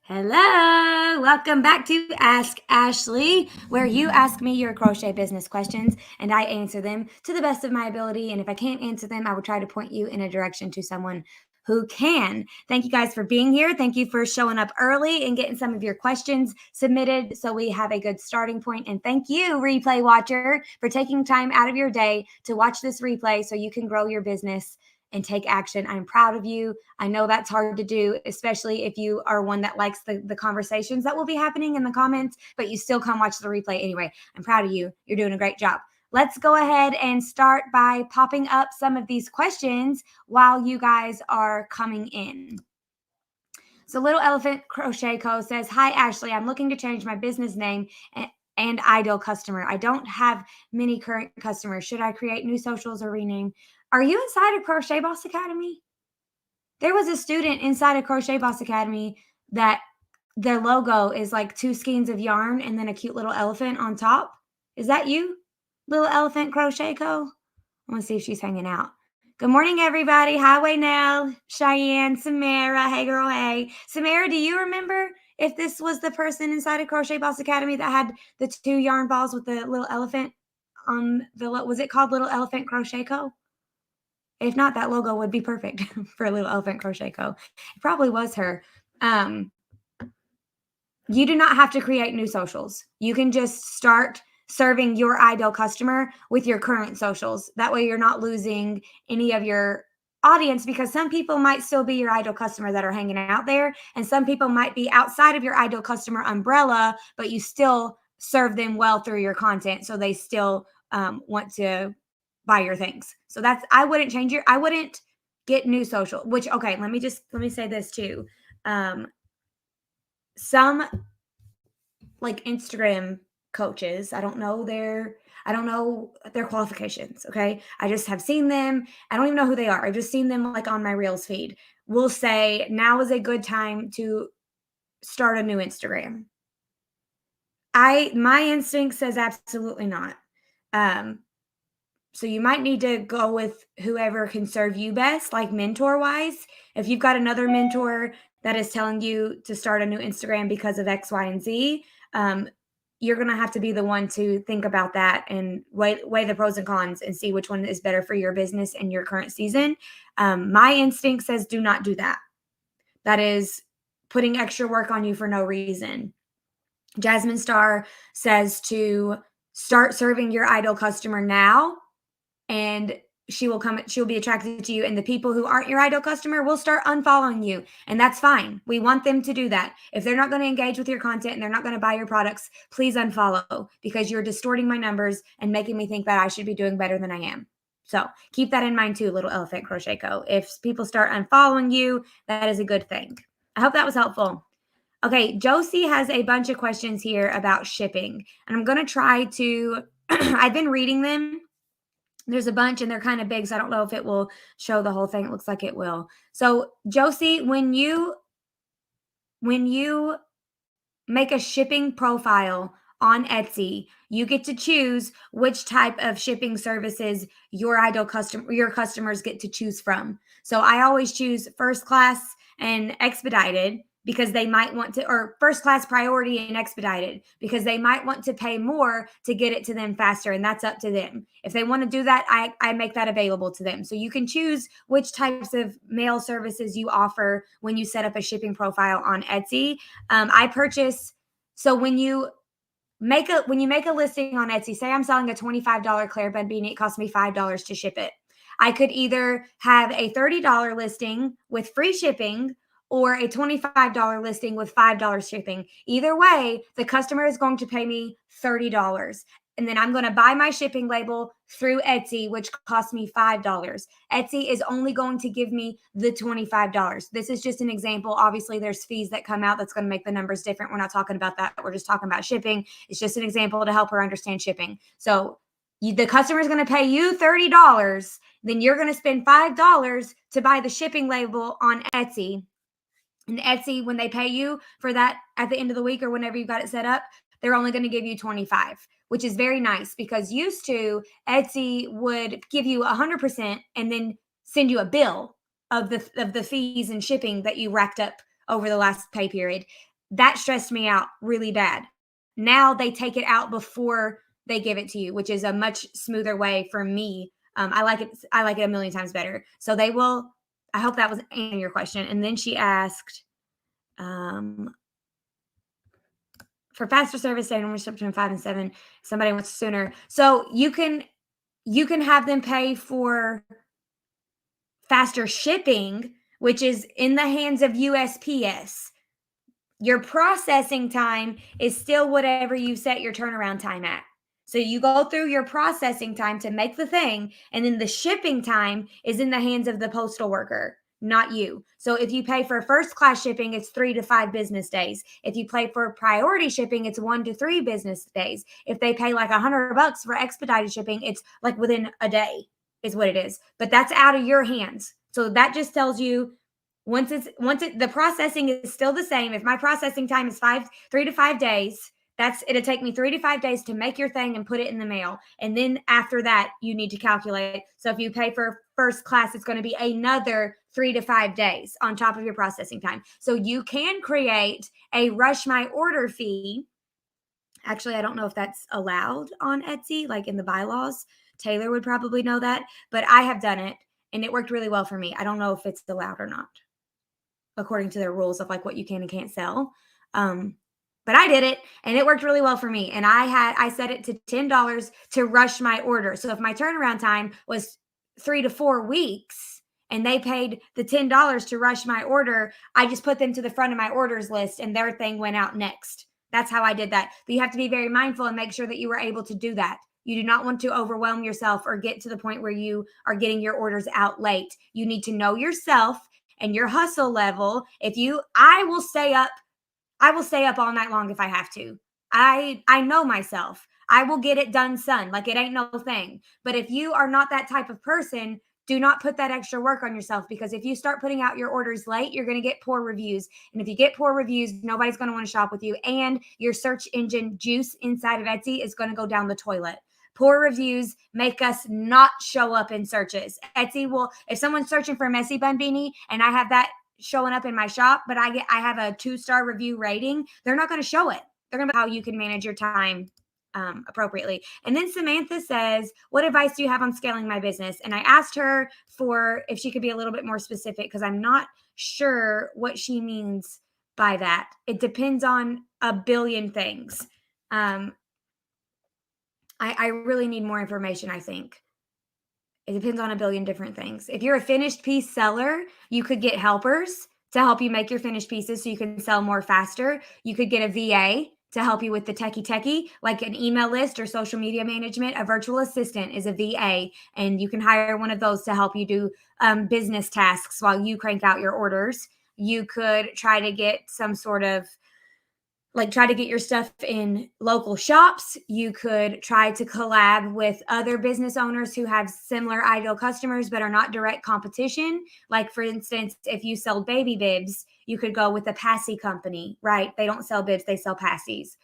Hello, welcome back to Ask Ashley, where you ask me your crochet business questions and I answer them to the best of my ability. And if I can't answer them, I will try to point you in a direction to someone who can. Thank you guys for being here. Thank you for showing up early and getting some of your questions submitted so we have a good starting point. And thank you, replay watcher, for taking time out of your day to watch this replay so you can grow your business and take action. I'm proud of you. I know that's hard to do, especially if you are one that likes the conversations that will be happening in the comments, but you still come watch the replay anyway. I'm proud of you. You're doing a great job. Let's go ahead and start by popping up some of these questions while you guys are coming in. So Little Elephant Crochet Co. says, hi, Ashley. I'm looking to change my business name and ideal customer. I don't have many current customers. Should I create new socials or rename? Are you inside of Crochet Boss Academy? There was a student inside of Crochet Boss Academy that their logo is like 2 skeins of yarn and then a cute little elephant on top. Is that you, Little Elephant Crochet Co.? I want to see if she's hanging out. Good morning, everybody. Highway Nell, Cheyenne, Samara. Hey, girl, hey. Samara, do you remember if this was the person inside of Crochet Boss Academy that had the 2 yarn balls with the little elephant on the, was it called Little Elephant Crochet Co.? If not, that logo would be perfect for Little Elephant Crochet Co. It probably was her. You do not have to create new socials. You can just start serving your ideal customer with your current socials. That way you're not losing any of your audience, because some people might still be your ideal customer that are hanging out there, and some people might be outside of your ideal customer umbrella, but you still serve them well through your content, so they still want to buy your things. So I wouldn't I wouldn't get new social, which, okay, let me say this too. Some like Instagram coaches, I don't know their qualifications. Okay. I just have seen them. I don't even know who they are. I've just seen them like on my Reels feed. Will say now is a good time to start a new Instagram. My instinct says absolutely not. So you might need to go with whoever can serve you best, like mentor wise. If you've got another mentor that is telling you to start a new Instagram because of X, Y, and Z, you're going to have to be the one to think about that and weigh the pros and cons and see which one is better for your business and your current season. My instinct says do not do that. That is putting extra work on you for no reason. Jasmine Star says to start serving your ideal customer now, and she'll be attracted to you, and the people who aren't your ideal customer will start unfollowing you, and that's fine. We want them to do that. If they're not going to engage with your content and they're not going to buy your products, please unfollow, because you're distorting my numbers and making me think that I should be doing better than I am. So keep that in mind too, Little Elephant Crochet Co. If people start unfollowing you, that is a good thing. I hope that was helpful. Okay, Josie has a bunch of questions here about shipping, and I'm going to try to I've been reading them. There's a bunch and they're kind of big, so I don't know if it will show the whole thing. It looks like it will. So Josie, when you make a shipping profile on Etsy, you get to choose which type of shipping services your customers get to choose from. So I always choose first class and expedited, because they might want to, or first class priority and expedited, because they might want to pay more to get it to them faster, and that's up to them. If they want to do that, I make that available to them. So you can choose which types of mail services you offer when you set up a shipping profile on Etsy. So when you make a listing on Etsy, say I'm selling a $25 Claire Bud beanie, it costs me $5 to ship it. I could either have a $30 listing with free shipping, or a $25 listing with $5 shipping. Either way, the customer is going to pay me $30. And then I'm going to buy my shipping label through Etsy, which costs me $5. Etsy is only going to give me the $25. This is just an example. Obviously, there's fees that come out that's going to make the numbers different. We're not talking about that. We're just talking about shipping. It's just an example to help her understand shipping. So the customer is going to pay you $30. Then you're going to spend $5 to buy the shipping label on Etsy. And Etsy, when they pay you for that at the end of the week or whenever you got it set up, they're only going to give you $25, which is very nice, because used to Etsy would give you 100% and then send you a bill of the fees and shipping that you racked up over the last pay period. that stressed me out really bad. Now they take it out before they give it to you, which is a much smoother way for me. I like it. I like it a million times better. So they will. I hope that was answering your question. And then she asked, for faster service, they normally ship between 5 and 7. Somebody wants sooner. So you can have them pay for faster shipping, which is in the hands of USPS. Your processing time is still whatever you set your turnaround time at. So you go through your processing time to make the thing, and then the shipping time is in the hands of the postal worker, not you. So if you pay for first class shipping, it's 3 to 5 business days. If you pay for priority shipping, it's 1 to 3 business days. If they pay like $100 for expedited shipping, it's like within a day is what it is. But that's out of your hands. So that just tells you the processing is still the same. If my processing time is 3 to 5 days, it'll take me 3 to 5 days to make your thing and put it in the mail. And then after that, you need to calculate. So if you pay for first class, it's going to be another 3 to 5 days on top of your processing time. So you can create a rush my order fee. Actually, I don't know if that's allowed on Etsy, like in the bylaws. Taylor would probably know that, but I have done it and it worked really well for me. I don't know if it's allowed or not, according to their rules of like what you can and can't sell. But I did it and it worked really well for me. And I set it to $10 to rush my order. So if my turnaround time was 3 to 4 weeks and they paid the $10 to rush my order, I just put them to the front of my orders list and their thing went out next. That's how I did that. But you have to be very mindful and make sure that you were able to do that. You do not want to overwhelm yourself or get to the point where you are getting your orders out late. You need to know yourself and your hustle level. I will stay up all night long if I have to. I know myself. I will get it done, son. Like it ain't no thing. But if you are not that type of person, do not put that extra work on yourself, because if you start putting out your orders late, you're going to get poor reviews. And if you get poor reviews, nobody's going to want to shop with you. And your search engine juice inside of Etsy is going to go down the toilet. Poor reviews make us not show up in searches. Etsy will, if someone's searching for a messy bun beanie and I have that showing up in my shop, but I have a 2-star review rating, they're not going to show it. They're going to how you can manage your time appropriately. And then Samantha says, what advice do you have on scaling my business? And I asked her for if she could be a little bit more specific, because I'm not sure what she means by that. It depends on a billion things. I really need more information, I think. It depends on a billion different things. If you're a finished piece seller, you could get helpers to help you make your finished pieces so you can sell more faster. You could get a VA to help you with the techie, like an email list or social media management. A virtual assistant is a VA, and you can hire one of those to help you do business tasks while you crank out your orders. You could try to get some sort of try to get your stuff in local shops. You could try to collab with other business owners who have similar ideal customers but are not direct competition. Like, for instance, if you sell baby bibs, you could go with a passy company, right? They don't sell bibs, they sell passies,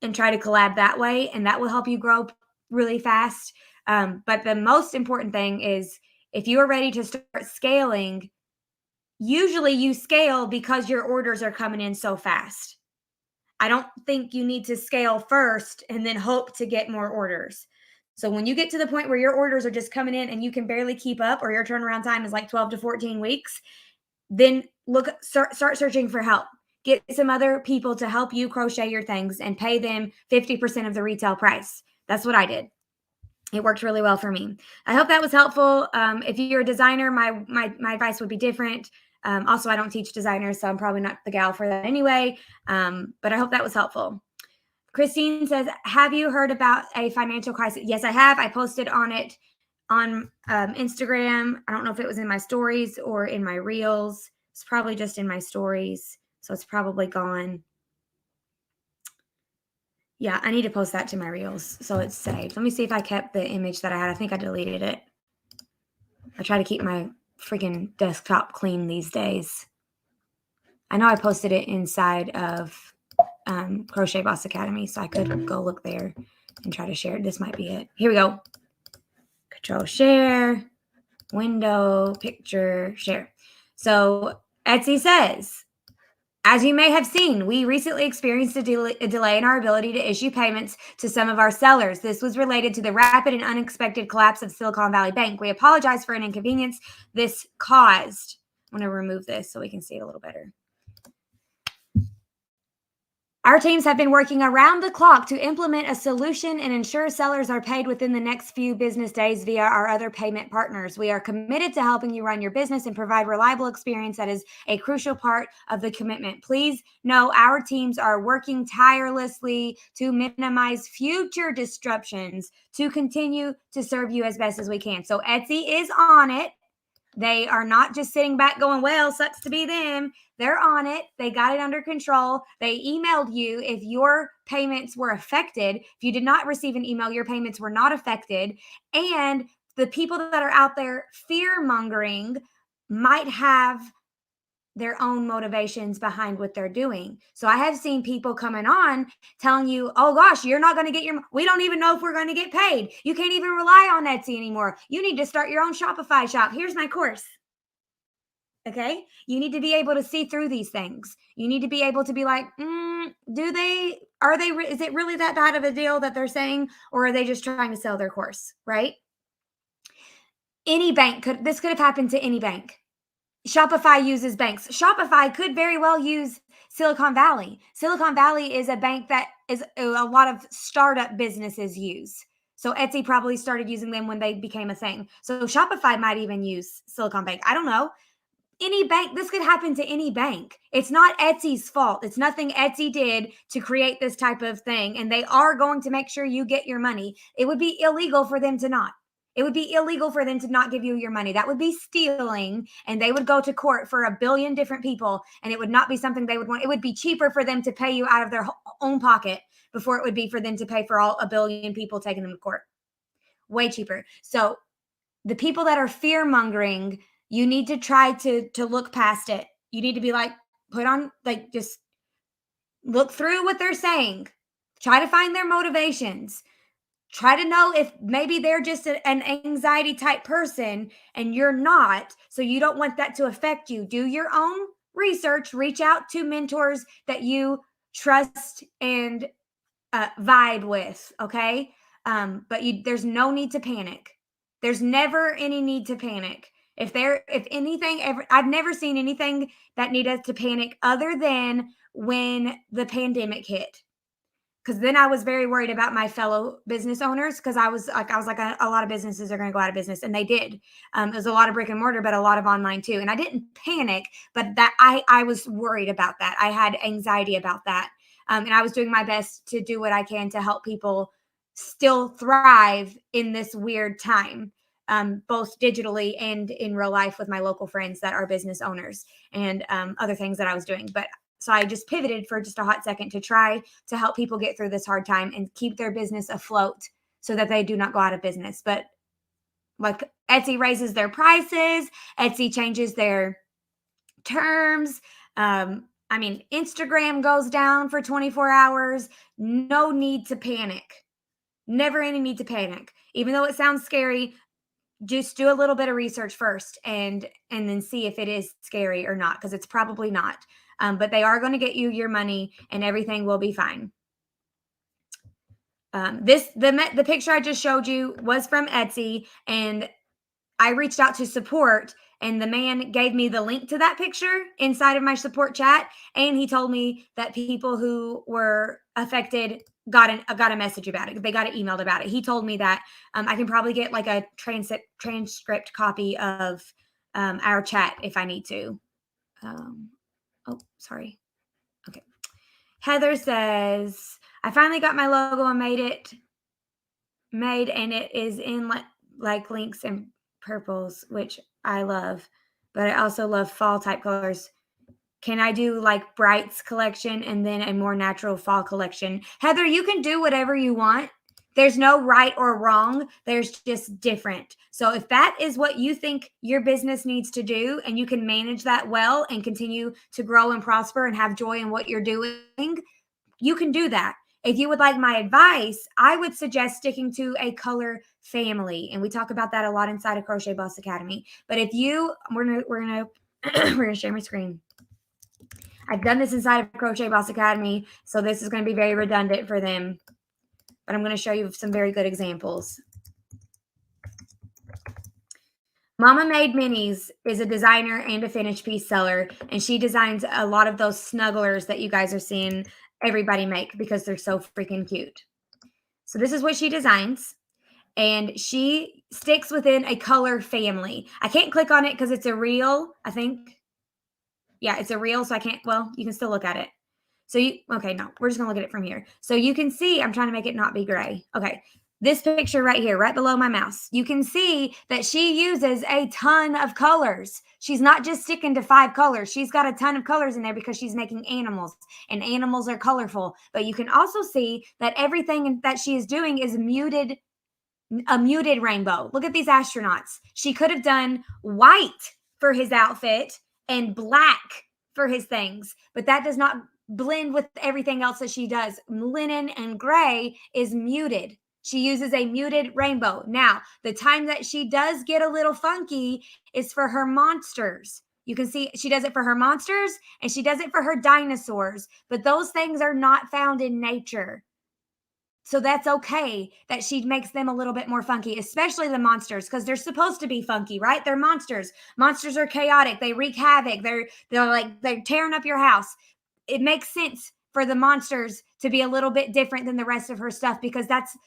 and try to collab that way. And that will help you grow really fast. But the most important thing is, if you are ready to start scaling, usually you scale because your orders are coming in so fast. I don't think you need to scale first and then hope to get more orders. So when you get to the point where your orders are just coming in and you can barely keep up, or your turnaround time is like 12 to 14 weeks, then start searching for help. Get some other people to help you crochet your things and pay them 50% of the retail price. That's what I did. It worked really well for me. I hope that was helpful. If you're a designer, my advice would be different. Also, I don't teach designers, so I'm probably not the gal for that anyway. But I hope that was helpful. Christine says, have you heard about a financial crisis? Yes, I have. I posted on it on Instagram. I don't know if it was in my stories or in my reels. It's probably just in my stories, so it's probably gone. Yeah, I need to post that to my reels so it's saved. Let me see if I kept the image that I had. I think I deleted it. I try to keep my freaking desktop clean these days. I know I posted it inside of Crochet Boss Academy, so I could go look there and try to share it. This might be it. Here we go. Control share, window, picture, share. So Etsy says, As you may have seen, we recently experienced a delay in our ability to issue payments to some of our sellers. This was related to the rapid and unexpected collapse of Silicon Valley Bank. We apologize for an inconvenience this caused. I'm going to remove this so we can see it a little better. Our teams have been working around the clock to implement a solution and ensure sellers are paid within the next few business days via our other payment partners. We are committed to helping you run your business and provide reliable experience that is a crucial part of the commitment. Please know our teams are working tirelessly to minimize future disruptions to continue to serve you as best as we can. So Etsy is on it. They are not just sitting back going, well, sucks to be them. They're on it. They got it under control. They emailed you if your payments were affected. If you did not receive an email, your payments were not affected. And the people that are out there fear mongering might have their own motivations behind what they're doing. So I have seen people coming on telling you, oh gosh, you're not going to get we don't even know if we're going to get paid. You can't even rely on Etsy anymore. You need to start your own Shopify shop. Here's my course. Okay. You need to be able to see through these things. You need to be able to be like, is it really that bad of a deal that they're saying, or are they just trying to sell their course? Right. This could have happened to any bank. Shopify uses banks. Shopify could very well use Silicon Valley. Silicon Valley is a bank that is a lot of startup businesses use. So Etsy probably started using them when they became a thing. So Shopify might even use Silicon Bank. I don't know. Any bank, this could happen to any bank. It's not Etsy's fault. It's nothing Etsy did to create this type of thing. And they are going to make sure you get your money. It would be illegal for them to not. It would be illegal for them to not give you your money. That would be stealing, and they would go to court for 1 billion different people, and it would not be something they would want. It would be cheaper for them to pay you out of their own pocket before it would be for them to pay for all 1 billion people taking them to court. Way cheaper. So the people that are fear-mongering, you need to try to look past it. You need to be like, just look through what they're saying. Try to find their motivations. Try to know if maybe they're just an anxiety type person and you're not. So you don't want that to affect you. Do your own research. Reach out to mentors that you trust and vibe with. Okay. But there's no need to panic. There's never any need to panic. If anything ever, I've never seen anything that needed us to panic other than when the pandemic hit. Because then I was very worried about my fellow business owners, because I was like, a lot of businesses are going to go out of business, and they did. It was a lot of brick and mortar, but a lot of online too. And I didn't panic, but that I was worried about that. I had anxiety about that, and I was doing my best to do what I can to help people still thrive in this weird time, both digitally and in real life with my local friends that are business owners, and other things that I was doing. But so I just pivoted for just a hot second to try to help people get through this hard time and keep their business afloat so that they do not go out of business. But like Etsy raises their prices, Etsy changes their terms. Instagram goes down for 24 hours. No need to panic. Never any need to panic. Even though it sounds scary, just do a little bit of research first and then see if it is scary or not, because it's probably not. But they are going to get you your money and everything will be fine. The picture I just showed you was from Etsy, and I reached out to support, and the man gave me the link to that picture inside of my support chat. And he told me that people who were affected got a message about it. They got it emailed about it. He told me that I can probably get like a transcript copy of our chat if I need to. Oh, sorry. Okay. Heather says, I finally got my logo and made, and it is in like links and purples, which I love, but I also love fall type colors. Can I do like brights collection and then a more natural fall collection? Heather, you can do whatever you want. There's no right or wrong. There's just different. So if that is what you think your business needs to do, and you can manage that well and continue to grow and prosper and have joy in what you're doing, you can do that. If you would like my advice, I would suggest sticking to a color family. And we talk about that a lot inside of Crochet Boss Academy. But if we're gonna share my screen. I've done this inside of Crochet Boss Academy, so this is going to be very redundant for them. But I'm going to show you some very good examples. Mama Made Minis is a designer and a finished piece seller, and she designs a lot of those snugglers that you guys are seeing everybody make because they're so freaking cute. So this is what she designs, and she sticks within a color family. I can't click on it because it's a reel, I think. Yeah, it's a reel, so I can't, well, you can still look at it. So okay, no, we're just gonna look at it from here. So you can see, I'm trying to make it not be gray. Okay, this picture right here, right below my mouse, you can see that she uses a ton of colors. She's not just sticking to 5 colors. She's got a ton of colors in there because she's making animals, and animals are colorful. But you can also see that everything that she is doing is a muted rainbow. Look at these astronauts. She could have done white for his outfit and black for his things, but that does not blend with everything else that she does. Linen and gray is muted. She uses a muted rainbow. Now, the time that she does get a little funky is for her monsters. You can see she does it for her monsters and she does it for her dinosaurs, but those things are not found in nature. So that's okay that she makes them a little bit more funky, especially the monsters, because they're supposed to be funky, right? They're monsters. Monsters are chaotic. They wreak havoc. They're tearing up your house. It makes sense for the monsters to be a little bit different than the rest of her stuff because that's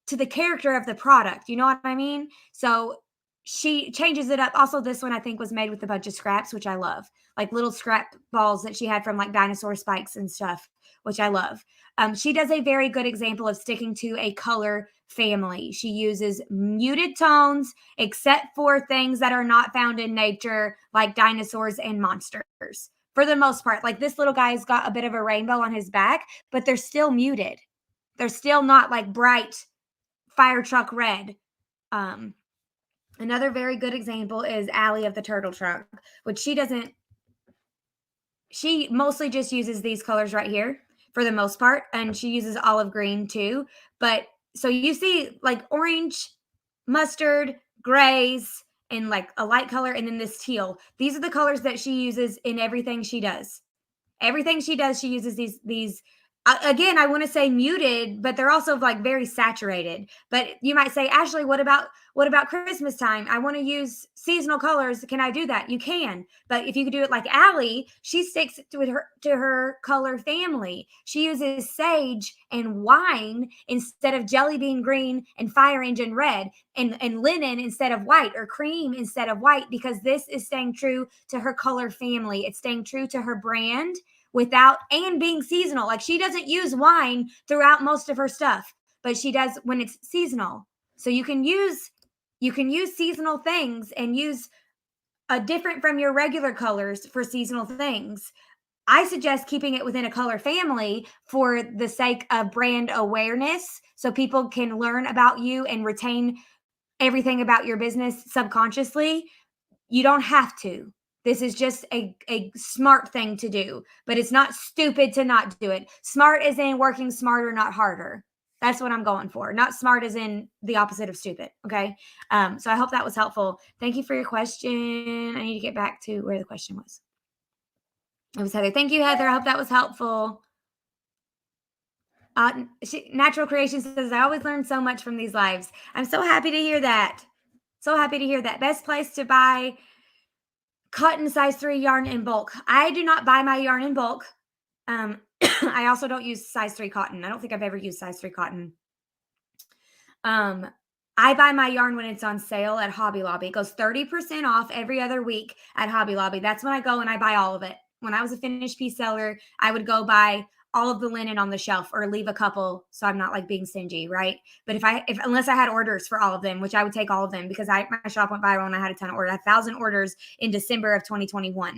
to the character of the product. You know what I mean? So she changes it up. Also, this one I think was made with a bunch of scraps, which I love, like little scrap balls that she had from like dinosaur spikes and stuff, which I love. She does a very good example of sticking to a color family. She uses muted tones, except for things that are not found in nature, like dinosaurs and monsters. For the most part, like this little guy's got a bit of a rainbow on his back, but they're still muted. They're still not like bright fire truck red. Another very good example is Allie of the Turtle Trunk, which she mostly just uses these colors right here for the most part, and she uses olive green too. But so you see like orange, mustard, grays, and like a light color, and then this teal. These are the colors that she uses in everything she does. Everything she does, she uses these again, I want to say muted, but they're also like very saturated. But you might say, Ashley, what about Christmas time? I want to use seasonal colors. Can I do that? You can. But if you could do it like Allie, she sticks to her color family. She uses sage and wine instead of jelly bean green and fire engine red, and linen instead of white, or cream instead of white, because this is staying true to her color family. It's staying true to her brand without and being seasonal. Like she doesn't use wine throughout most of her stuff, but she does when it's seasonal. So you can use seasonal things and use a different from your regular colors for seasonal things. I suggest keeping it within a color family for the sake of brand awareness, so people can learn about you and retain everything about your business subconsciously. You don't have to. This is just a smart thing to do, but it's not stupid to not do it. Smart is in working smarter, not harder. That's what I'm going for. Not smart as in the opposite of stupid. Okay. So I hope that was helpful. Thank you for your question. I need to get back to where the question was. It was Heather. Thank you, Heather. I hope that was helpful. Natural Creation says, I always learn so much from these lives. I'm so happy to hear that. So happy to hear that. Best place to buy cotton size 3 yarn in bulk. I do not buy my yarn in bulk. I also don't use size 3 cotton. I don't think I've ever used size 3 cotton. I buy my yarn when it's on sale at Hobby Lobby. It goes 30% off every other week at Hobby Lobby. That's when I go and I buy all of it. When I was a finished piece seller, I would go buy all of the linen on the shelf or leave a couple, so I'm not like being stingy, right? But unless I had orders for all of them, which I would take all of them because my shop went viral and I had a ton of orders. I had 1,000 orders in December of 2019.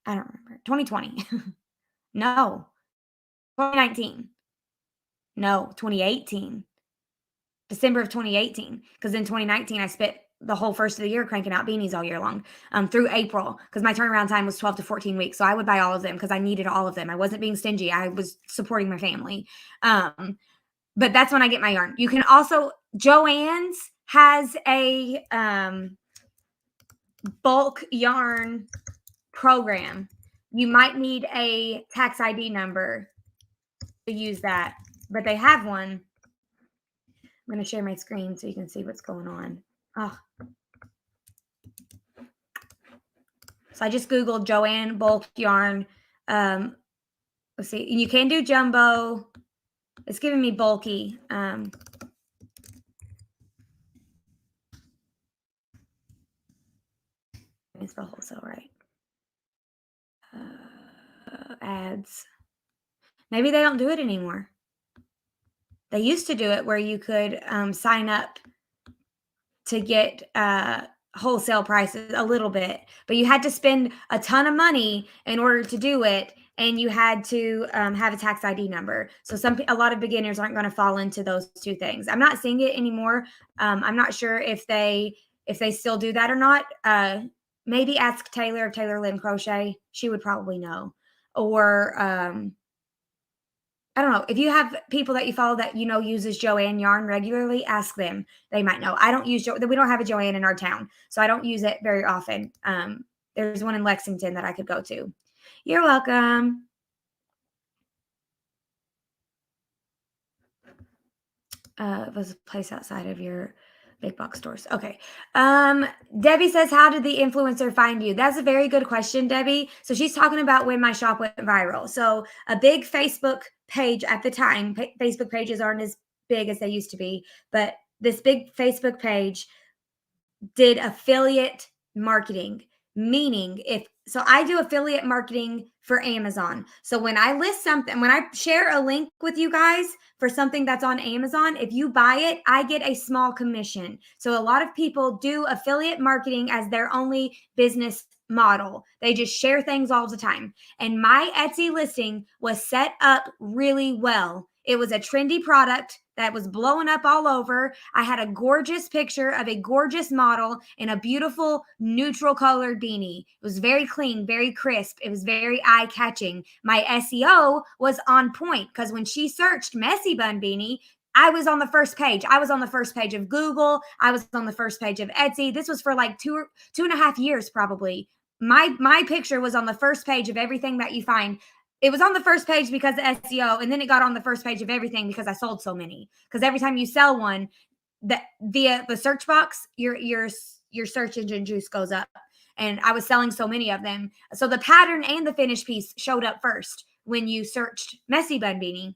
I don't remember. 2020. No. 2019. No, 2018. December of 2018. Because in 2019, I spent the whole first of the year cranking out beanies all year long through April, because my turnaround time was 12 to 14 weeks. So I would buy all of them because I needed all of them. I wasn't being stingy. I was supporting my family. But that's when I get my yarn. You can also, Joann's has a bulk yarn program. You might need a tax ID number to use that, but they have one. I'm going to share my screen so you can see what's going on. Oh. So I just Googled Joann bulk yarn. Let's see. You can do jumbo. It's giving me bulky. It's the wholesale, right? Ads. Maybe they don't do it anymore. They used to do it where you could sign up to get wholesale prices a little bit, but you had to spend a ton of money in order to do it, and you had to have a tax ID number. So a lot of beginners aren't going to fall into those two things. I'm not seeing it anymore. I'm not sure if they still do that or not. Maybe ask Taylor of Taylor Lynn Crochet. She would probably know. Or I don't know. If you have people that you follow that you know uses Joann yarn regularly, ask them. They might know. I don't use we don't have a Joann in our town, so I don't use it very often. There's one in Lexington that I could go to. You're welcome. Was a place outside of your big box stores. Okay. Debbie says, how did the influencer find you? That's a very good question, Debbie. So she's talking about when my shop went viral. So a big Facebook page at the time, Facebook pages aren't as big as they used to be, but this big Facebook page did affiliate marketing, meaning so I do affiliate marketing for Amazon. So when I list something, when I share a link with you guys for something that's on Amazon, if you buy it, I get a small commission. So a lot of people do affiliate marketing as their only business model. They just share things all the time. And my Etsy listing was set up really well. It was a trendy product that was blowing up all over. I had a gorgeous picture of a gorgeous model in a beautiful neutral colored beanie. It was very clean, very crisp. It was very eye-catching. My SEO was on point because when she searched messy bun beanie, I was on the first page. I was on the first page of Google. I was on the first page of Etsy. This was for like two and a half years probably. My picture was on the first page of everything that you find. It was on the first page because of SEO, and then it got on the first page of everything because I sold so many. Because every time you sell one, that via the search box, your search engine juice goes up. And I was selling so many of them. So the pattern and the finished piece showed up first when you searched messy bun beanie.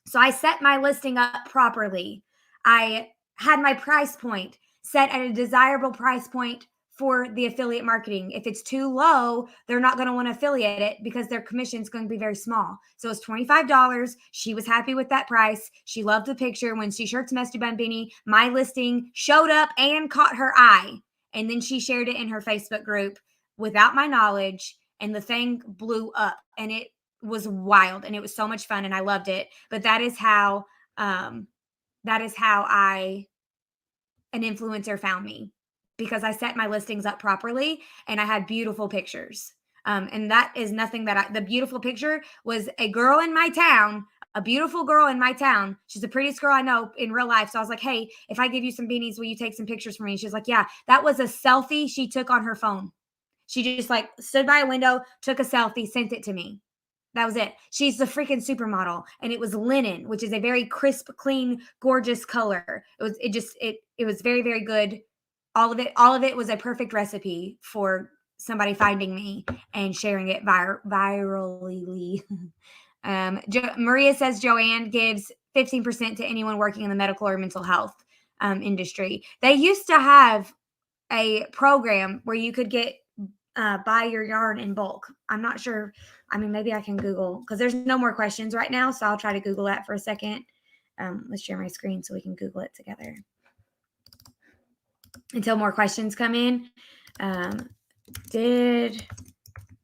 So I set my listing up properly. I had my price point set at a desirable price point for the affiliate marketing. If it's too low, they're not going to want to affiliate it because their commission is going to be very small. So it's $25. She was happy with that price. She loved the picture. When she shirts Messy Bun Beanie, my listing showed up and caught her eye. And then she shared it in her Facebook group without my knowledge. And the thing blew up. And it was wild. And it was so much fun. And I loved it. But that is how an influencer found me, because I set my listings up properly and I had beautiful pictures. And that is nothing the beautiful picture was a girl in my town, a beautiful girl in my town. She's the prettiest girl I know in real life. So I was like, hey, if I give you some beanies, will you take some pictures for me? She's like, yeah. That was a selfie she took on her phone. She just like stood by a window, took a selfie, sent it to me. That was it. She's the freaking supermodel, and it was linen, which is a very crisp, clean, gorgeous color. It was very, very good. All of it was a perfect recipe for somebody finding me and sharing it virally. Maria says Joann gives 15% to anyone working in the medical or mental health industry. They used to have a program where you could get buy your yarn in bulk. I'm not sure. I mean, maybe I can Google, because there's no more questions right now. So I'll try to Google that for a second. Let's share my screen so we can Google it together until more questions come in. Did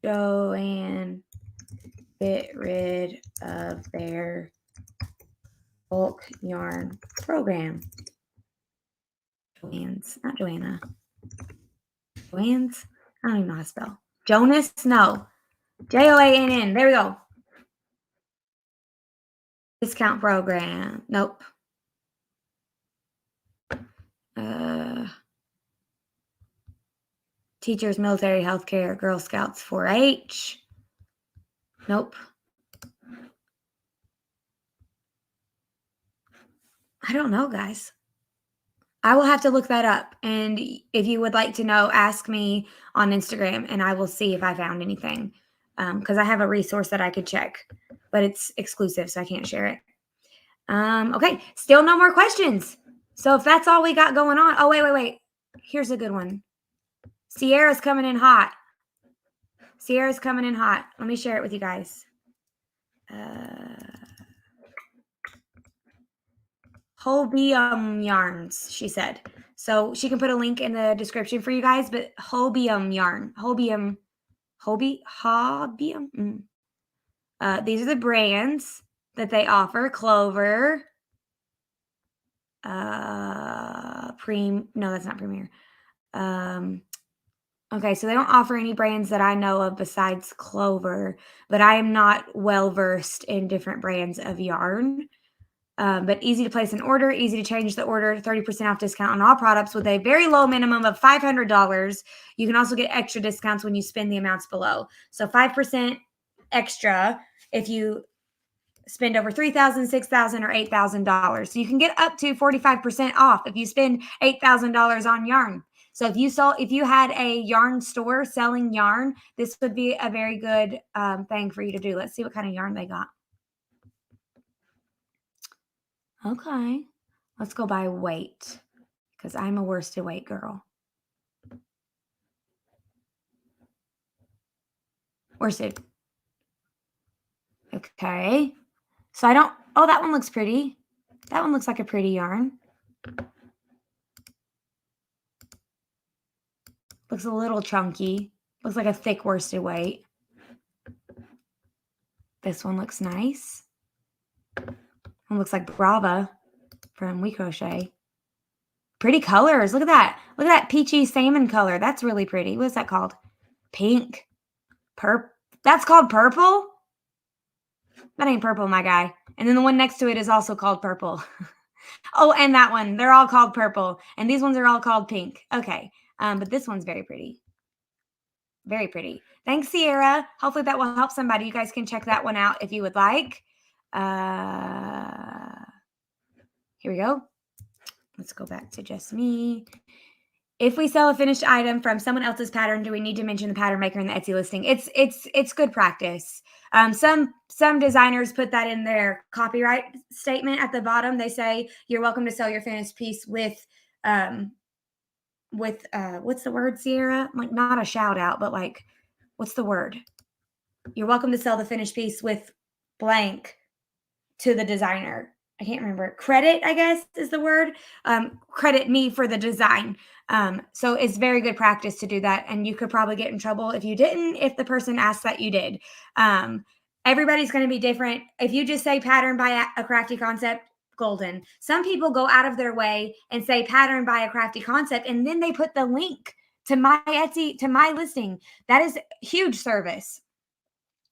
Joann get rid of their bulk yarn program? Joann's, not Joanna. Joann's? I don't even know how to spell. Jonas? No. Joann. There we go. Discount program. Nope. Teachers, military, healthcare, Girl Scouts, 4-H. Nope. I don't know, guys. I will have to look that up. And if you would like to know, ask me on Instagram and I will see if I found anything. Because I have a resource that I could check, but it's exclusive, so I can't share it. Okay, still no more questions. So if that's all we got going on. Oh, wait. Here's a good one. Sierra's coming in hot. Sierra's coming in hot. Let me share it with you guys. Hobium yarns, she said. So she can put a link in the description for you guys, but Hobium yarn. Hobium. These are the brands that they offer. Clover. No, that's not Premier. Okay, so they don't offer any brands that I know of besides Clover, but I am not well versed in different brands of yarn. But easy to place an order, easy to change the order, 30% off discount on all products with a very low minimum of $500. You can also get extra discounts when you spend the amounts below. So 5% extra if you spend over $3,000, $6,000, or $8,000. So you can get up to 45% off if you spend $8,000 on yarn. So if you had a yarn store selling yarn, this would be a very good thing for you to do. Let's see what kind of yarn they got. Okay. Let's go by weight because I'm a worsted weight girl. Worsted. Okay. So that one looks pretty. That one looks like a pretty yarn. Looks a little chunky. Looks like a thick worsted weight. This one looks nice. It looks like Brava from We Crochet. Pretty colors. Look at that. Look at that peachy salmon color. That's really pretty. What is that called? Pink. That's called purple? That ain't purple, my guy. And then the one next to it is also called purple. Oh, and that one. They're all called purple. And these ones are all called pink. Okay. But this one's very pretty. Very pretty. Thanks, Sierra. Hopefully that will help somebody. You guys can check that one out if you would like. Here we go. Let's go back to just me. If we sell a finished item from someone else's pattern, do we need to mention the pattern maker in the Etsy listing? It's good practice. Some designers put that in their copyright statement at the bottom. They say you're welcome to sell your finished piece with what's the word, Sierra? Like not a shout out, but like what's the word? You're welcome to sell the finished piece with blank to the designer. I can't remember. Credit, I guess, is the word. Credit me for the design. So it's very good practice to do that. And you could probably get in trouble if you didn't, if the person asked that you did. Everybody's going to be different. If you just say pattern by a crafty concept, golden. Some people go out of their way and say pattern by a crafty concept, and then they put the link to my Etsy, to my listing. That is huge service.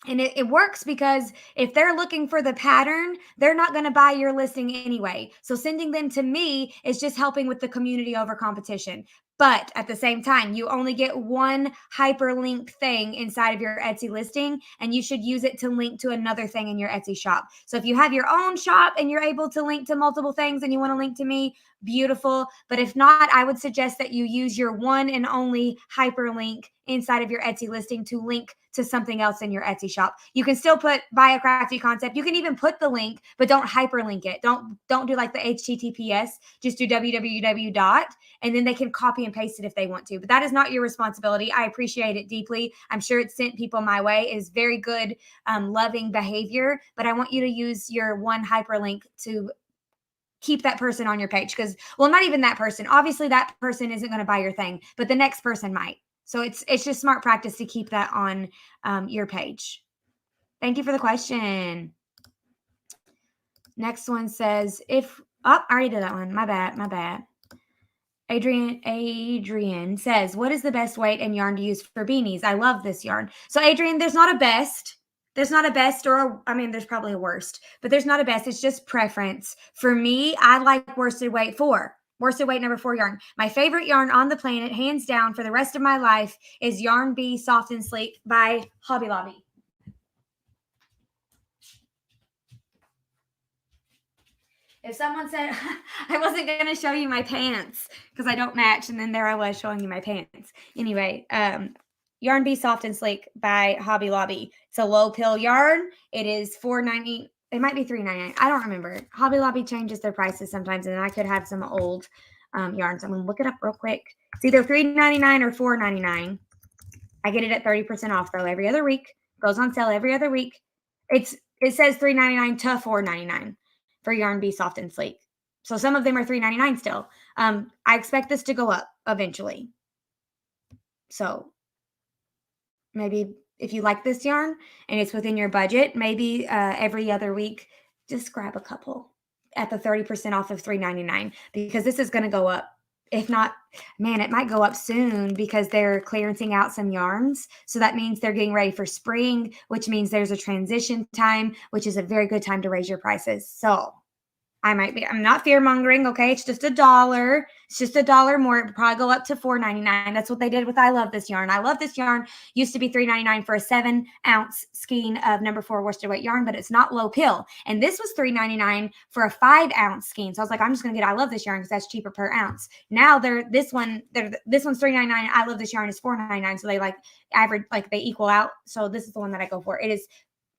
And it works because if they're looking for the pattern, they're not going to buy your listing anyway. So sending them to me is just helping with the community over competition. But at the same time, you only get one hyperlink thing inside of your Etsy listing, and you should use it to link to another thing in your Etsy shop. So if you have your own shop and you're able to link to multiple things and you want to link to me, beautiful. But if not, I would suggest that you use your one and only hyperlink inside of your Etsy listing to link to something else in your Etsy shop. You can still put buy a crafty concept. You can even put the link, but don't hyperlink it. Don't do like the HTTPS. Just do www dot, and then they can copy and paste it if they want to. But that is not your responsibility. I appreciate it deeply. I'm sure it sent people my way. It is very good, loving behavior. But I want you to use your one hyperlink to keep that person on your page, because, well, not even that person. Obviously, that person isn't going to buy your thing, but the next person might. So it's just smart practice to keep that on your page. Thank you for the question. Next one says, I already did that one. My bad. Adrian says, what is the best weight and yarn to use for beanies? I love this yarn. So Adrian, there's not a best. There's not a best there's probably a worst, but there's not a best. It's just preference. For me, I like worsted weight 4. Worsted weight number 4 yarn. My favorite yarn on the planet, hands down, for the rest of my life is Yarn Bee Soft and Sleek by Hobby Lobby. If someone said, I wasn't going to show you my pants because I don't match, and then there I was showing you my pants. Anyway, Yarn Bee Soft and Sleek by Hobby Lobby. It's a low pill yarn. It is $4.90. It might be $3.99. I don't remember. Hobby Lobby changes their prices sometimes, and I could have some old yarns. I'm going to look it up real quick. It's either $3.99 or $4.99. I get it at 30% off, though, every other week. Goes on sale every other week. It says $3.99 to $4.99 for Yarn Bee Soft and Sleek. So some of them are $3.99 still. I expect this to go up eventually. So maybe if you like this yarn and it's within your budget, maybe every other week, just grab a couple at the 30% off of $3.99 because this is going to go up. If not, man, it might go up soon because they're clearancing out some yarns. So that means they're getting ready for spring, which means there's a transition time, which is a very good time to raise your prices. So I'm not fear mongering. Okay. It's just $1. It's just $1 more. It would probably go up to $4.99. That's what they did with I Love This Yarn. I Love This Yarn used to be $3.99 for a 7-ounce skein of number 4 worsted weight yarn, but it's not low pill. And this was $3.99 for a 5-ounce skein. So I was like, I'm just going to get I Love This Yarn because that's cheaper per ounce. Now this one's $3.99. I Love This Yarn is $4.99. So they they equal out. So this is the one that I go for. It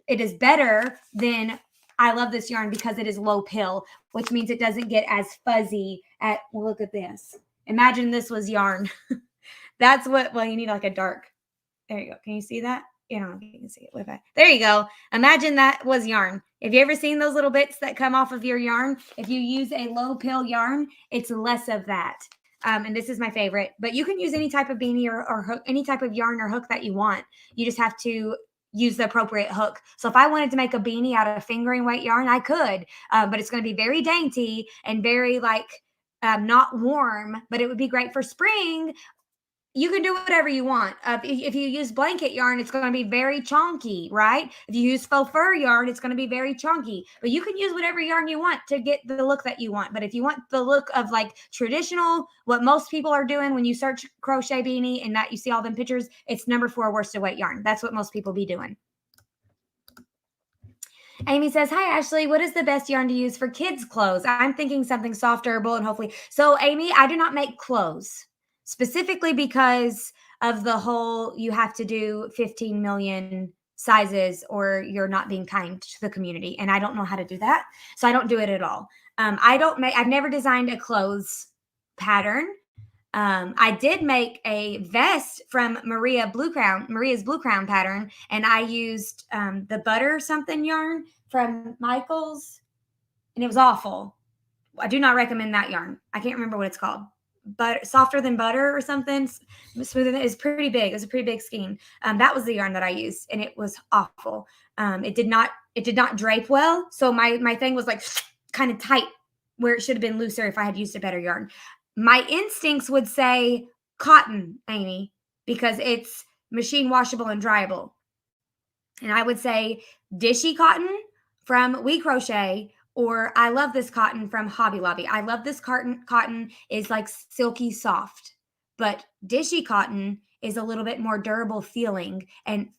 is better than I Love This Yarn because it is low pill, which means it doesn't get as fuzzy look at this. Imagine this was yarn. That's what, you need like a dark. There you go. Can you see that? You know, you can see it. There you go. Imagine that was yarn. Have you ever seen those little bits that come off of your yarn? If you use a low pill yarn, it's less of that. And this is my favorite, but you can use any type of beanie or hook, any type of yarn or hook that you want. You just have to use the appropriate hook. So if I wanted to make a beanie out of fingering weight yarn, I could, but it's going to be very dainty and very not warm, but it would be great for spring. You can do whatever you want. If you use blanket yarn, it's going to be very chunky, right? If you use faux fur yarn, it's going to be very chunky. But you can use whatever yarn you want to get the look that you want. But if you want the look of traditional, what most people are doing when you search crochet beanie and that you see all them pictures, it's number 4 worsted weight yarn. That's what most people be doing. Amy says, hi, Ashley. What is the best yarn to use for kids' clothes? I'm thinking something soft, durable, and hopefully. So, Amy, I do not make clothes. Specifically because of the whole you have to do 15 million sizes or you're not being kind to the community. And I don't know how to do that. So I don't do it at all. I've never designed a clothes pattern. I did make a vest from Maria's Blue Crown pattern. And I used the butter something yarn from Michael's. And it was awful. I do not recommend that yarn. I can't remember what it's called. But softer than butter or something, smoother than, it's pretty big. It was a pretty big skein. That was the yarn that I used, and it was awful. It did not drape well. So my thing was kind of tight where it should have been looser if I had used a better yarn. My instincts would say cotton, Amy, because it's machine washable and dryable. And I would say Dishy cotton from We Crochet, or I Love This Cotton from Hobby Lobby. I Love This cotton is silky soft, but Dishy cotton is a little bit more durable feeling. And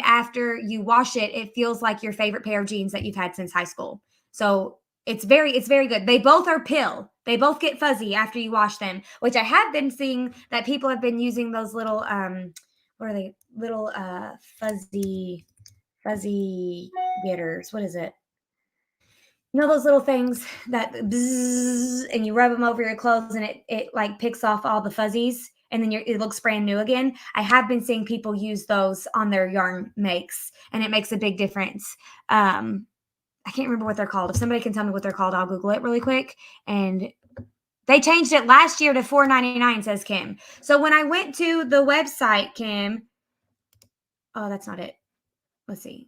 after you wash it, it feels like your favorite pair of jeans that you've had since high school. So it's very good. They both are pill. They both get fuzzy after you wash them, which I have been seeing that people have been using those little, what are they? Little fuzzy getters. What is it? You know those little things that bzzz, and you rub them over your clothes and it picks off all the fuzzies and then it looks brand new again. I have been seeing people use those on their yarn makes and it makes a big difference. I can't remember what they're called. If somebody can tell me what they're called, I'll Google it really quick. And they changed it last year to $4.99, says Kim. So when I went to the website, Kim, oh, that's not it. Let's see.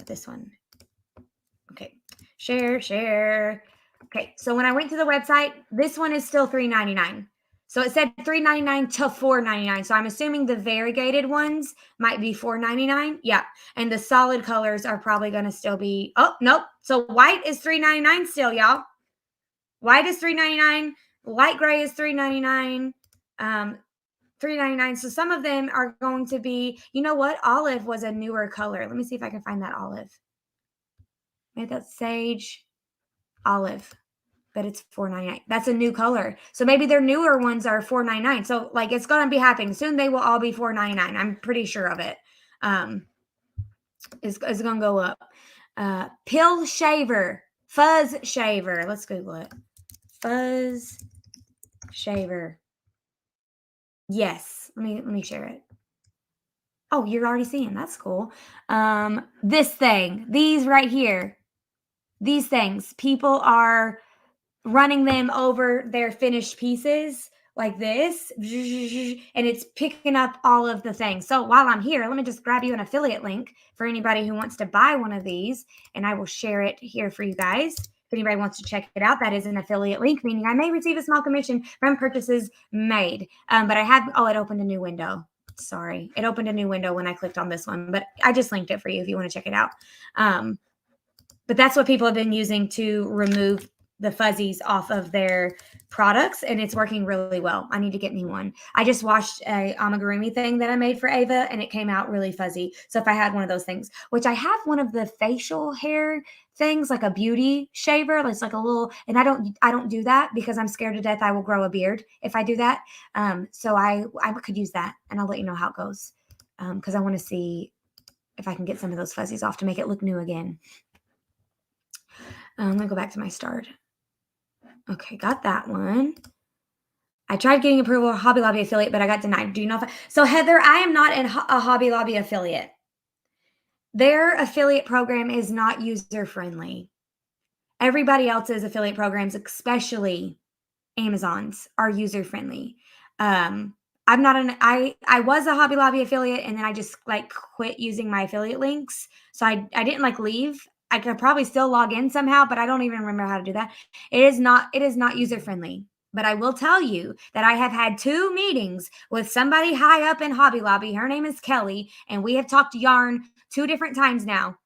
This one. Okay, share. Okay, so when I went to the website, this one is still $3.99. So it said $3.99 to $4.99. So I'm assuming the variegated ones might be $4.99. Yeah, and the solid colors are probably going to still be. Oh nope. So white is $3.99 still, y'all. White is $3.99. Light gray is $3.99. $3.99. So some of them are going to be, you know what? Olive was a newer color. Let me see if I can find that olive. Maybe that's sage olive, but it's $4.99. That's a new color. So maybe their newer ones are $4.99. So like it's going to be happening soon. They will all be $4.99. I'm pretty sure of it. It's going to go up. Pill shaver, fuzz shaver. Let's Google it. Fuzz shaver. Yes. Let me share it. Oh, you're already seeing. That's cool. This thing, these right here, these things, people are running them over their finished pieces like this, and it's picking up all of the things. So while I'm here, let me just grab you an affiliate link for anybody who wants to buy one of these, and I will share it here for you guys. If anybody wants to check it out, that is an affiliate link, meaning I may receive a small commission from purchases made. But I have, it opened a new window. Sorry, it opened a new window when I clicked on this one, but I just linked it for you if you want to check it out. But that's what people have been using to remove the fuzzies off of their products, and it's working really well. I need to get me one. I just washed a amigurumi thing that I made for Ava, and it came out really fuzzy. So if I had one of those things, which I have one of the facial hair things, like a beauty shaver, it's like a little, and I don't do that because I'm scared to death I will grow a beard if I do that. So I could use that, and I'll let you know how it goes, because I want to see if I can get some of those fuzzies off to make it look new again. I'm gonna go back to my start. Okay, got that one. I tried getting approval of Hobby Lobby affiliate, but I got denied. Do you know so Heather, I am not a Hobby Lobby affiliate. Their affiliate program is not user-friendly. Everybody else's affiliate programs, especially Amazon's, are user-friendly. I'm not I was a Hobby Lobby affiliate, and then I just quit using my affiliate links. So I didn't leave. I could probably still log in somehow, but I don't even remember how to do that. It is not user friendly. But I will tell you that I have had 2 meetings with somebody high up in Hobby Lobby. Her name is Kelly, and we have talked yarn 2 different times now.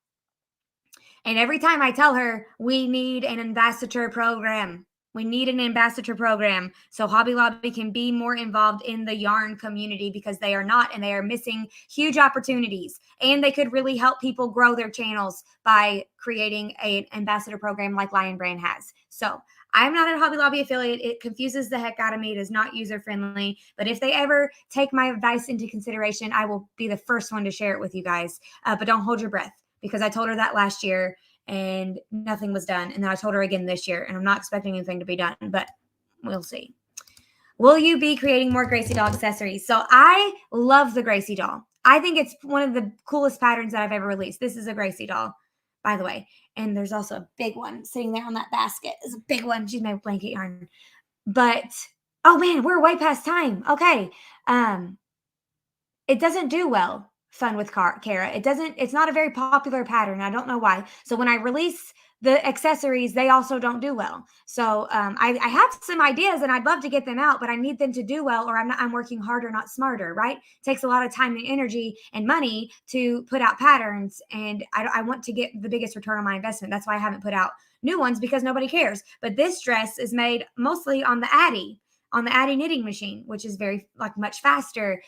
And every time I tell her we need an ambassador program. We need an ambassador program so Hobby Lobby can be more involved in the yarn community, because they are not, and they are missing huge opportunities. And they could really help people grow their channels by creating an ambassador program like Lion Brand has. So I'm not a Hobby Lobby affiliate. It confuses the heck out of me. It is not user-friendly. But if they ever take my advice into consideration, I will be the first one to share it with you guys. But don't hold your breath, because I told her that last year and nothing was done. And then I told her again this year, and I'm not expecting anything to be done, but we'll see. Will you be creating more Gracie doll accessories? So I love the Gracie doll. I think it's one of the coolest patterns that I've ever released. This is a Gracie doll, by the way. And there's also a big one sitting there on that basket. It's a big one. She's made blanket yarn. But, oh man, we're way past time. Okay. It doesn't do well. Fun with Kara. It's not a very popular pattern. I don't know why. So when I release the accessories, they also don't do well. So I have some ideas, and I'd love to get them out, but I need them to do well, or I'm working harder, not smarter, right? It takes a lot of time and energy and money to put out patterns, and I want to get the biggest return on my investment. That's why I haven't put out new ones, because nobody cares. But this dress is made mostly on the Addy knitting machine, which is very much faster.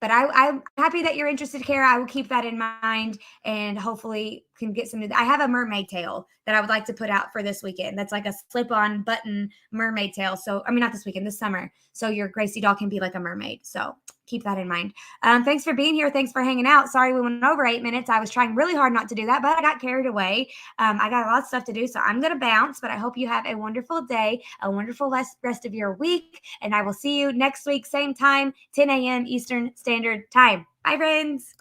But I'm happy that you're interested, Kara. I will keep that in mind, and hopefully can get some new. I have a mermaid tail that I would like to put out for this weekend. That's like a slip-on button mermaid tail. So, I mean, not this weekend, this summer. So your Gracie doll can be like a mermaid. So keep that in mind. Thanks for being here. Thanks for hanging out. Sorry we went over 8 minutes. I was trying really hard not to do that, but I got carried away. I got a lot of stuff to do, so I'm going to bounce, but I hope you have a wonderful day, a wonderful rest of your week, and I will see you next week, same time, 10 a.m. Eastern Standard Time. Bye, friends.